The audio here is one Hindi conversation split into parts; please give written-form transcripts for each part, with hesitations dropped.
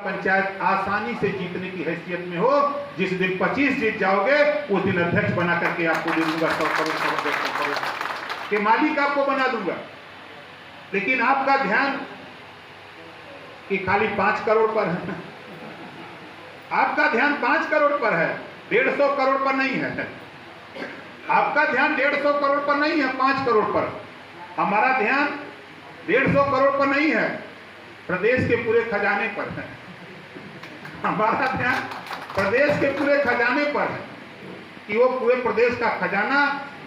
पंचायत आसानी से जीतने की हैसियत में हो। जिस दिन 25 जीत जाओगे उस दिन अध्यक्ष बना करके आपको दे दूंगा 100 करोड़ के मालिक आपको बना दूंगा। लेकिन आपका ध्यान कि खाली 5 करोड़ पर है। आपका ध्यान 5 करोड़ पर है, 150 करोड़ पर नहीं है। आपका ध्यान 150 करोड़ पर नहीं है, 5 करोड़ पर। हमारा ध्यान 150 करोड़ पर नहीं है, प्रदेश के पूरे खजाने पर है। हमारा ध्यान प्रदेश के पूरे खजाने पर है कि वो पूरे प्रदेश का खजाना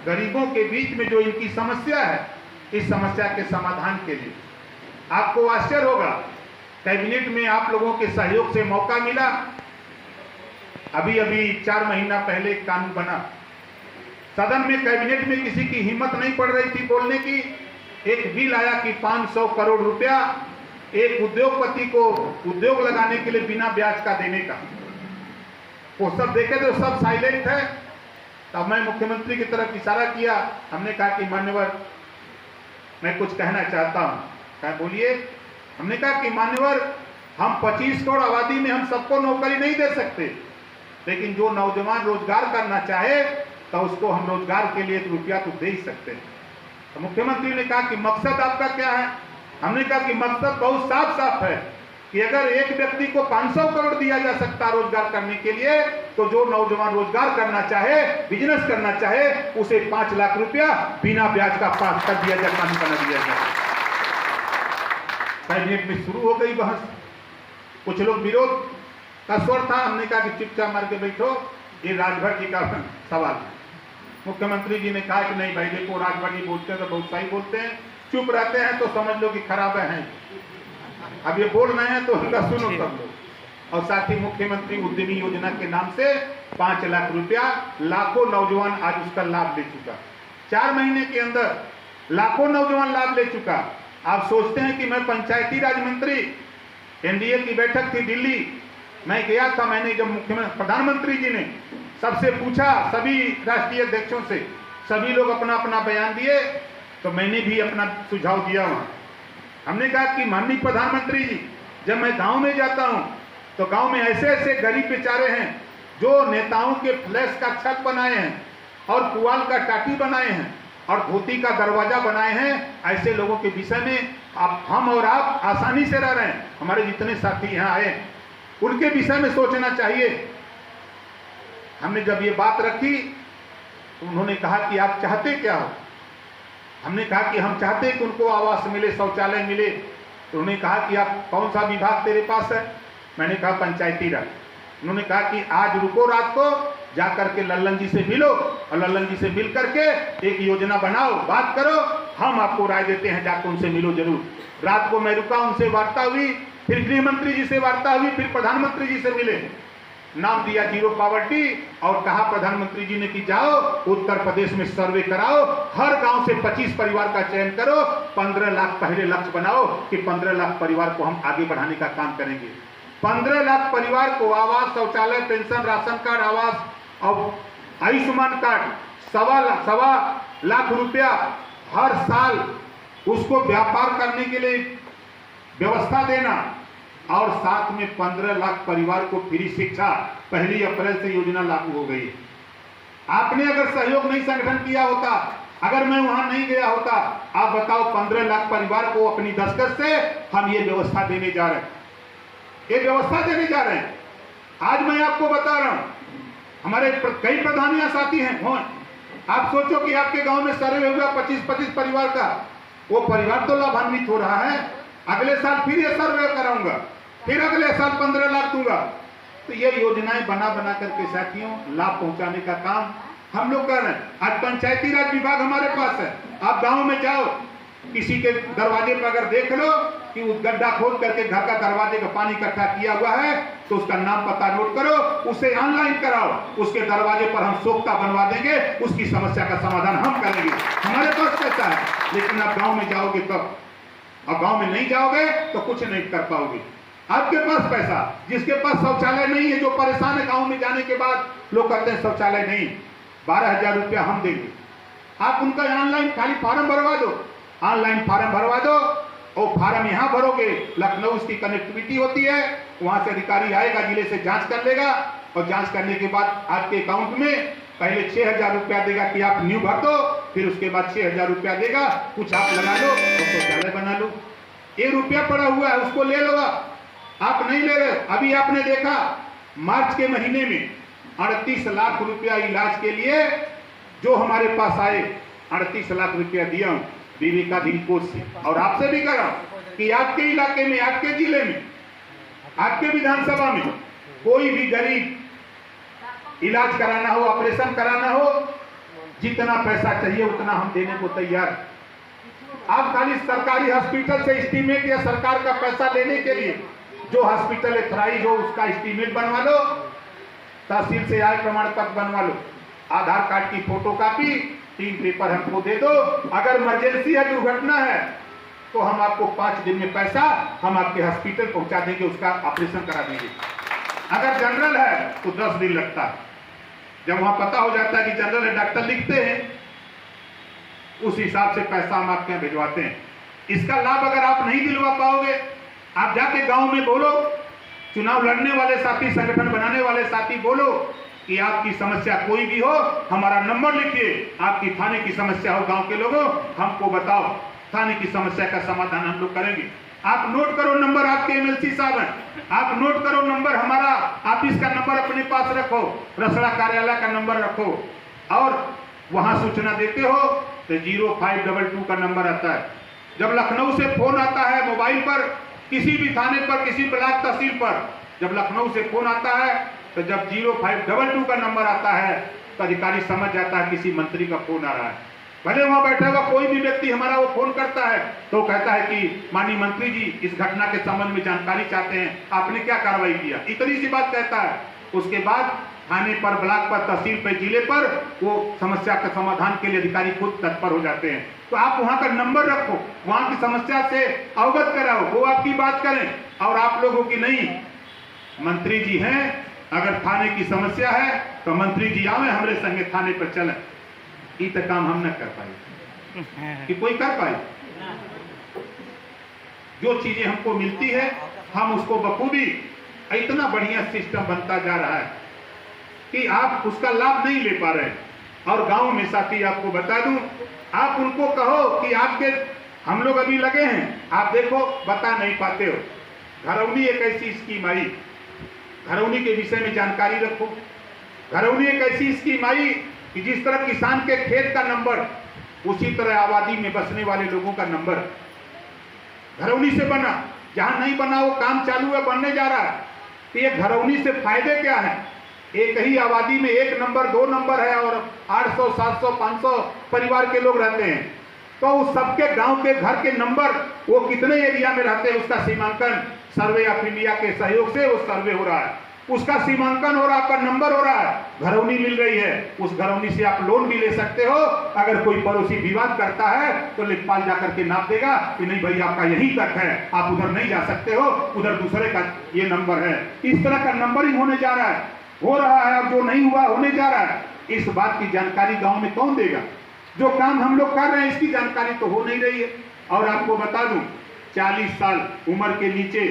गरीबों के बीच में जो इनकी समस्या है, इस समस्या के समाधान के लिए। आपको आश्चर्य होगा, कैबिनेट में आप लोगों के सहयोग से मौका मिला। अभी 4 महीना पहले एक कानून बना, सदन में कैबिनेट में किसी की हिम्मत नहीं पड़ रही थी बोलने की। एक बिल आया कि 500 करोड़ रुपया एक उद्योगपति को उद्योग लगाने के लिए बिना ब्याज का देने का। वो सब देखे तो सब साइलेंट है। तब मैं मुख्यमंत्री की तरफ इशारा किया, हमने कहा कि मान्यवर मैं कुछ कहना चाहता हूं। क्या बोलिए? हमने कहा कि मान्यवर हम 25 करोड़ आबादी में हम सबको नौकरी नहीं दे सकते, लेकिन जो नौजवान रोजगार करना चाहे तो उसको हम रोजगार के लिए 1 रुपया तो दे ही सकते हैं। तो मुख्यमंत्री ने कहा कि मकसद आपका क्या है? हमने कहा कि मकसद बहुत साफ साफ है कि अगर एक व्यक्ति को 500 करोड़ दिया जा सकता रोजगार करने के लिए, तो जो नौजवान रोजगार करना चाहे, बिजनेस करना चाहे, उसे 5 लाख रुपया बिना ब्याज का पास कर दिया जाए, कानून बना दिया जाए। कैबिनेट में शुरू हो गई बहस। कुछ लोग विरोध का स्वर था, हमने कहा कि चुपचाप मार के बैठो, ये राजभर जी का सवाल है। मुख्यमंत्री जी ने कहा कि नहीं भाई देखो, राजभर जी बोलते हैं तो बहुत सही बोलते हैं, चुप रहते हैं तो समझ लो कि खराब है। अब ये बोल रहे हैं तो उनका सुनो सब लोग। और साथ ही मुख्यमंत्री उद्यमी योजना के नाम से 5 लाख रुपया लाखों नौजवान आज उसका लाभ ले चुका। 4 महीने के अंदर लाखों नौजवान लाभ ले चुका। आप सोचते हैं कि मैं पंचायती राज मंत्री, एनडीए की बैठक थी दिल्ली, मैं गया था। मैंने जब मुख्यमंत्री प्रधानमंत्री जी ने सबसे पूछा, सभी राष्ट्रीय अध्यक्षों से, सभी लोग अपना अपना बयान दिए, तो मैंने भी अपना सुझाव दिया वहां। हमने कहा कि माननीय प्रधानमंत्री जी, जब मैं गांव में जाता हूं तो गांव में ऐसे ऐसे गरीब बेचारे हैं जो नेताओं के फ्लैश का छत बनाए हैं और पुआल का टाटी बनाए हैं और धोती का दरवाजा बनाए हैं। ऐसे लोगों के विषय में हम और आप आसानी से रह रहे हैं। हमारे जितने साथी यहाँ आए उनके विषय में सोचना चाहिए। हमने जब ये बात रखी तो उन्होंने कहा कि आप चाहते क्या हो? हमने कहा कि हम चाहते हैं कि उनको आवास मिले, शौचालय मिले। तो उन्होंने कहा कि आप कौन सा विभाग तेरे पास है? मैंने कहा पंचायती राज। उन्होंने कहा कि आज रुको, रात को जा करके लल्लन जी से मिलो और लल्लन जी से मिल करके एक योजना बनाओ, बात करो, हम आपको राय देते हैं, जाकर उनसे मिलो जरूर। रात को मैं रुका, उनसे वार्ता हुई, फिर गृह मंत्री जी से वार्ता हुई, फिर प्रधानमंत्री जी से मिले। नाम दिया जीरो पॉवर्टी और कहा प्रधानमंत्री जी ने कि जाओ उत्तर प्रदेश में सर्वे कराओ, हर गांव से 25 परिवार का चयन करो, 15 लाख पहले लक्ष्य बनाओ कि 15 लाख परिवार को हम आगे बढ़ाने का काम करेंगे। 15 लाख परिवार को आवास, शौचालय, पेंशन, राशन कार्ड, आवास और आयुष्मान कार्ड, 1.25 लाख रुपया हर साल उसको व्यापार करने के लिए व्यवस्था देना और साथ में 15 लाख परिवार को फ्री शिक्षा 1 अप्रैल से योजना लागू हो गई। आपने अगर सहयोग नहीं संगठन किया होता, अगर मैं वहां नहीं गया होता, आप बताओ 15 लाख परिवार को अपनी दस्तखत से हम ये व्यवस्था देने जा रहे हैं, ये व्यवस्था देने जा रहे हैं। आज मैं आपको बता रहा हूं, हमारे कई प्रधानियां साथी हैं। आप सोचो कि आपके गांव में सर्वे होगा 25 परिवार का, वो परिवार तो लाभान्वित हो रहा है। अगले साल फिर ये सर्वे कराऊंगा, फिर अगले साल 15 लाख दूंगा। तो ये योजनाएं बना बना करके साथियों लाभ पहुंचाने का काम हम लोग कर रहे हैं। आज पंचायती राज विभाग हमारे पास है। आप गांव में जाओ, किसी के दरवाजे पर अगर देख लो कि उस गड्ढा खोद करके घर का दरवाजे का पानी इकट्ठा किया हुआ है, तो उसका नाम पता नोट करो, उसे ऑनलाइन कराओ, उसके दरवाजे पर हम सोख्ता बनवा देंगे, उसकी समस्या का समाधान हम करेंगे। हमारे पास पैसा है, लेकिन आप गाँव में जाओगे तब, और गाँव में नहीं जाओगे तो कुछ नहीं कर पाओगे। आपके पास पैसा, जिसके पास शौचालय नहीं है, जो परेशान है गांव में जाने के बाद, लोग कहते हैं शौचालय नहीं, 12,000 रुपया हम देंगे। आप उनका ऑनलाइन खाली फॉर्म भरवा दो, ऑनलाइन फॉर्म भरवा दो और फार्म यहाँ भरोगे, लखनऊ उसकी कनेक्टिविटी होती है, वहां से अधिकारी आएगा, जिले से जांच कर लेगा और जांच करने के बाद आपके अकाउंट में पहले 6,000 रुपया देगा कि आप न्यू भर दो, फिर उसके बाद 6,000 रुपया देगा, कुछ आप लगा लो और शौचालय बना लो। ये रुपया पड़ा हुआ है, उसको ले लो। आप नहीं ले रहे। अभी आपने देखा मार्च के महीने में 38 लाख रुपया इलाज के लिए जो हमारे पास आए, 38 लाख रुपया दिया हूं विवेकाधीन कोष से। और आपसे भी कह रहा हूं कि आपके इलाके में, आपके जिले में, आपके विधानसभा में कोई भी गरीब इलाज कराना हो, ऑपरेशन कराना हो, जितना पैसा चाहिए उतना हम देने को तैयार। आप खाली सरकारी हॉस्पिटल से एस्टीमेट या सरकार का पैसा लेने के लिए जो हॉस्पिटल एथराइज हो उसका एस्टीमेट बनवा लो, तहसील से आय प्रमाण पत्र बनवा लो, आधार कार्ड की फोटोकॉपी, 3 पेपर हमको दे दो। अगर इमरजेंसी है, दुर्घटना है, तो हम आपको 5 दिन में पैसा हम आपके हॉस्पिटल पहुंचा देंगे, उसका ऑपरेशन करा देंगे। अगर जनरल है तो 10 दिन लगता है। जब वहां पता हो जाता है कि जनरल है, डॉक्टर लिखते हैं, उस हिसाब से पैसा हम आपके यहाँ भिजवाते हैं। इसका लाभ अगर आप नहीं दिलवा पाओगे, आप जाके गांव में बोलो, चुनाव लड़ने वाले साथी, संगठन बनाने वाले साथी बोलो कि आपकी समस्या कोई भी हो, हमारा नंबर लिखिए। आपकी थाने की समस्या हो, गांव के लोगों हमको बताओ, थाने की समस्या का समाधान हम लोग करेंगे। आप नोट करो नंबर, आपके एमएलसी साहब हैं, आप नोट करो नंबर, हमारा ऑफिस का नंबर अपने पास रखो, रसड़ा कार्यालय का नंबर रखो, और वहां सूचना देते हो तो 0522 का नंबर आता है। जब लखनऊ से फोन आता है मोबाइल पर, किसी भी थाने पर, किसी ब्लॉक तहसील पर, जब लखनऊ से फोन आता है तो जब 0522 का नंबर आता है तो अधिकारी समझ जाता है किसी मंत्री का फोन आ रहा है। भले वहां बैठा हुआ कोई भी व्यक्ति हमारा वो फोन करता है तो कहता है कि माननीय मंत्री जी इस घटना के संबंध में जानकारी चाहते हैं, आपने क्या कार्रवाई किया, इतनी सी बात कहता है। उसके बाद थाने पर, ब्लॉक पर, तहसील पर, जिले पर वो समस्या के समाधान के लिए अधिकारी खुद तत्पर हो जाते हैं। तो आप वहां का नंबर रखो, वहां की समस्या से अवगत कराओ, वो आपकी बात करें, और आप लोगों की नहीं, मंत्री जी हैं, अगर थाने की समस्या है तो मंत्री जी आवे हमारे संगे थाने पर चले। ये काम हम न कर पाए कि कोई कर पाए। जो चीजें हमको मिलती है हम उसको बखूबी, इतना बढ़िया सिस्टम बनता जा रहा है कि आप उसका लाभ नहीं ले पा रहे। और गांव में साथी आपको बता दूं, आप उनको कहो कि आपके हम लोग अभी लगे हैं, आप देखो बता नहीं पाते हो। घरौनी एक ऐसी स्कीम आई, घरौनी के विषय में जानकारी रखो। घरौनी एक ऐसी स्कीम आई कि जिस तरह किसान के खेत का नंबर, उसी तरह आबादी में बसने वाले लोगों का नंबर घरौनी से बना। जहां नहीं बना वो काम चालू है, बनने जा रहा है। तो ये घरौनी से फायदे क्या है? एक ही आबादी में 1 नंबर 2 नंबर है और 800 700 500 परिवार के लोग रहते हैं, तो उस सबके गांव के घर के नंबर वो कितने एरिया में रहते हैं उसका सीमांकन सर्वे ऑफ इंडिया के सहयोग से वो सर्वे हो रहा है, उसका सीमांकन हो रहा है, आपका नंबर हो रहा है, घरौनी मिल रही है। उस घरौनी से आप लोन भी ले सकते हो। अगर कोई पड़ोसी विवाद करता है तो लेखपाल जाकर के नाप देगा कि नहीं भाई आपका यहीं तक है, आप उधर नहीं जा सकते हो, उधर दूसरे का ये नंबर है। इस तरह का नंबरिंग होने जा रहा है, हो रहा है, और जो नहीं हुआ होने जा रहा है। इस बात की जानकारी गांव में कौन देगा? जो काम हम लोग कर रहे हैं इसकी जानकारी तो हो नहीं रही है। और आपको बता दूं, 40 साल उम्र के नीचे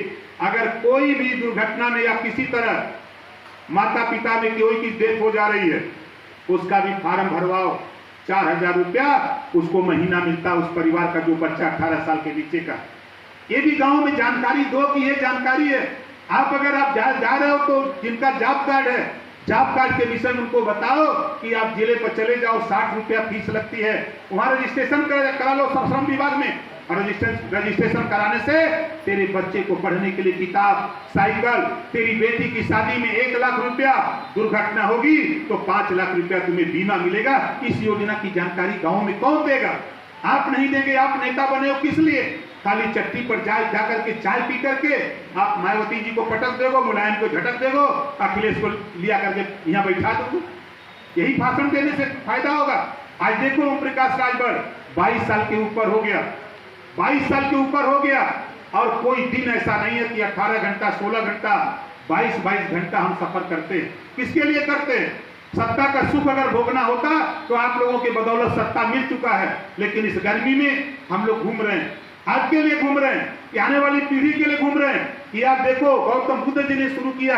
अगर कोई भी दुर्घटना में या किसी तरह माता पिता में कोई की डेथ हो जा रही है, उसका भी फार्म भरवाओ, 4000 रुपया उसको महीना मिलता है, उस परिवार का जो बच्चा 18 साल के नीचे का। ये भी गांव में जानकारी दो कि ये जानकारी है। आप अगर आप जा रहे हो तो जिनका जॉब कार्ड है, जॉब कार्ड के विषय में उनको बताओ कि आप जिले पर चले जाओ, 60 रुपया फीस लगती है, वहां रजिस्ट्रेशन करा लो श्रम विभाग में। और रजिस्ट्रेशन कराने से तेरे बच्चे को पढ़ने के लिए किताब, साइकिल, तेरी बेटी की शादी में 1 लाख रुपया, दुर्घटना होगी तो 5 लाख रुपया तुम्हें बीमा मिलेगा। इस योजना की जानकारी गांव में कौन देगा? आप नहीं देंगे। आप नेता बने हो किस लिए? खाली चट्टी पर जाकर के चाय पी करके आप मायावती जी को पटक देगो, मुलायम को झटक देगो, अखिलेश को लिया करके यहाँ बैठा दो। यही भाषण देने से फायदा होगा? आज देखो ओम प्रकाश राजभर 22 साल के ऊपर हो गया, 22 साल के ऊपर हो गया, और कोई दिन ऐसा नहीं है कि 18 घंटा 16 घंटा 22 घंटा हम सफर करते हैं। किसके लिए करते हैं? सत्ता का सुख अगर भोगना होता तो आप लोगों के बदौलत सत्ता मिल चुका है, लेकिन इस गर्मी में हम लोग घूम रहे हैं। आपके लिए घूम रहे हैं, कि आने वाली पीढ़ी के लिए घूम रहे हैं कि आप देखो गौतम बुद्ध जी ने शुरू किया।